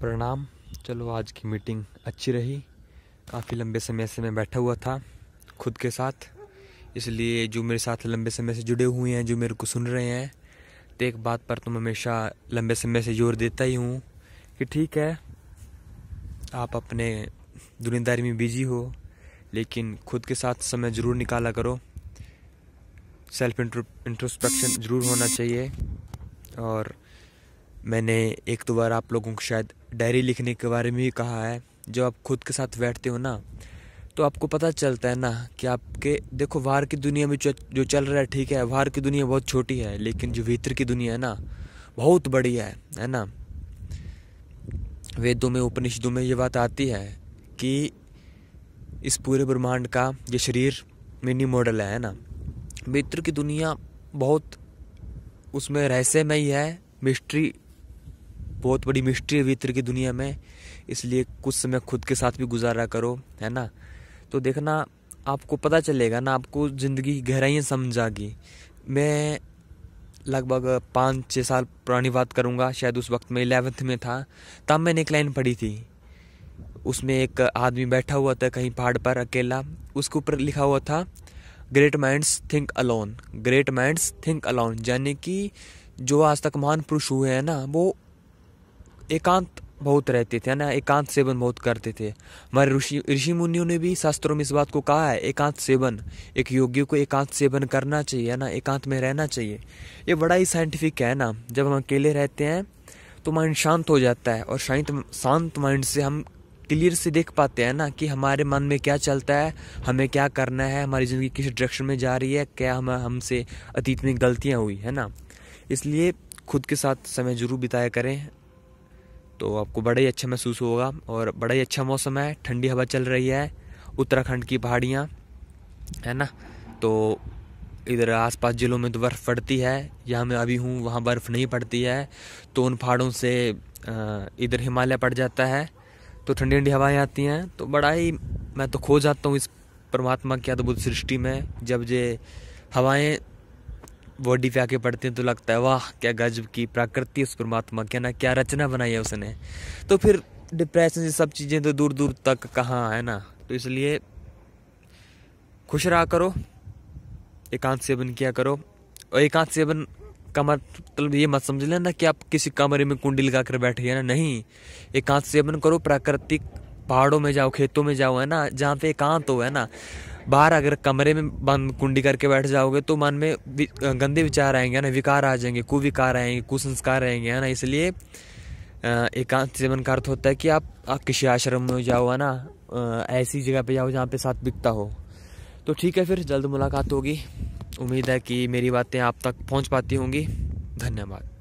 प्रणाम। चलो आज की मीटिंग अच्छी रही। काफ़ी लंबे समय से मैं बैठा हुआ था खुद के साथ, इसलिए जो मेरे साथ लंबे समय से जुड़े हुए हैं, जो मेरे को सुन रहे हैं, तो एक बात पर तो मैं हमेशा लंबे समय से जोर देता ही हूँ कि ठीक है, आप अपने दुनियादारी में बिजी हो, लेकिन खुद के साथ समय ज़रूर निकाला करो। सेल्फ इंट्रोस्पेक्शन ज़रूर होना चाहिए। और मैंने एक दो बार आप लोगों को शायद डायरी लिखने के बारे में भी कहा है। जब आप खुद के साथ बैठते हो ना, तो आपको पता चलता है ना कि आपके देखो बाहर की दुनिया में जो चल रहा है, ठीक है, बाहर की दुनिया बहुत छोटी है, लेकिन जो भीतर की दुनिया है ना, बहुत बड़ी है ना। वेदों में, उपनिषदों में ये बात आती है कि इस पूरे ब्रह्मांड का ये शरीर मिनी मॉडल है ना। भीतर की दुनिया बहुत, उसमें रहस्यमय है, मिस्ट्री, बहुत बड़ी मिस्ट्री है भीतर की दुनिया में। इसलिए कुछ समय खुद के साथ भी गुजारा करो, है ना। तो देखना, आपको पता चलेगा ना, आपको ज़िंदगी की गहराइयाँ समझ आ गई। मैं लगभग 5-6 साल पुरानी बात करूँगा, शायद उस वक्त मैं 11th में था। तब मैंने एक लाइन पढ़ी थी, उसमें एक आदमी बैठा हुआ था कहीं पहाड़ पर अकेला। उसके ऊपर लिखा हुआ था, great minds think alone, great minds think alone. यानी कि जो आज तक महान पुरुष हुए हैं ना, वो एकांत बहुत रहते थे, है ना, एकांत सेवन बहुत करते थे। हमारे ऋषि मुनियों ने भी शास्त्रों में इस बात को कहा है, एकांत सेवन, एक योगी को एकांत सेवन करना चाहिए, है ना, एकांत में रहना चाहिए। ये बड़ा ही साइंटिफिक है ना। जब हम अकेले रहते हैं तो माइंड शांत हो जाता है, और शांत माइंड से हम क्लियर से देख पाते हैं ना कि हमारे मन में क्या चलता है, हमें क्या करना है, हमारी ज़िंदगी किस डायरेक्शन में जा रही है, क्या हमसे अतीत में गलतियाँ हुई, है ना। इसलिए खुद के साथ समय जरूर बिताया करें, तो आपको बड़ा ही अच्छा महसूस होगा। और बड़ा ही अच्छा मौसम है, ठंडी हवा चल रही है, उत्तराखंड की पहाड़ियाँ, है ना। तो इधर आसपास जिलों में तो बर्फ़ पड़ती है, यहाँ मैं अभी हूँ वहाँ बर्फ़ नहीं पड़ती है। तो उन पहाड़ों से इधर हिमालय पड़ जाता है, तो ठंडी ठंडी हवाएं आती हैं। तो बड़ा ही मैं तो खो जाता हूँ इस परमात्मा की अद्भुत सृष्टि में। जब ये हवाएं बॉडी पे आके पड़ती हैं तो लगता है वाह, क्या गजब की प्रकृति, उस परमात्मा क्या ना, क्या रचना बनाई है उसने। तो फिर डिप्रेशन, ये सब चीज़ें तो दूर दूर तक कहाँ, है ना। तो इसलिए खुश रहा करो, एकांत सेवन किया करो। और एकांत सेवन का मतलब ये मत समझ लेना कि आप किसी कमरे में कुंडी लगा कर बैठ गए ना, नहीं। एकांत सेवन करो, प्राकृतिक पहाड़ों में जाओ, खेतों में जाओ, है ना, जहाँ पे एकांत हो, है ना। बाहर अगर कमरे में बंद कुंडी करके बैठ जाओगे तो मन में गंदे विचार आएंगे ना, विकार आ जाएंगे, कुविकार आएंगे, कुसंस्कार आएंगे, है ना। इसलिए एकांत सेवन का अर्थ होता है कि आप किसी आश्रम में जाओ, है ना, ऐसी जगह पे जाओ जहाँ पे सात्विकता हो। तो ठीक है, फिर जल्द मुलाकात होगी। उम्मीद है कि मेरी बातें आप तक पहुँच पाती होंगी। धन्यवाद।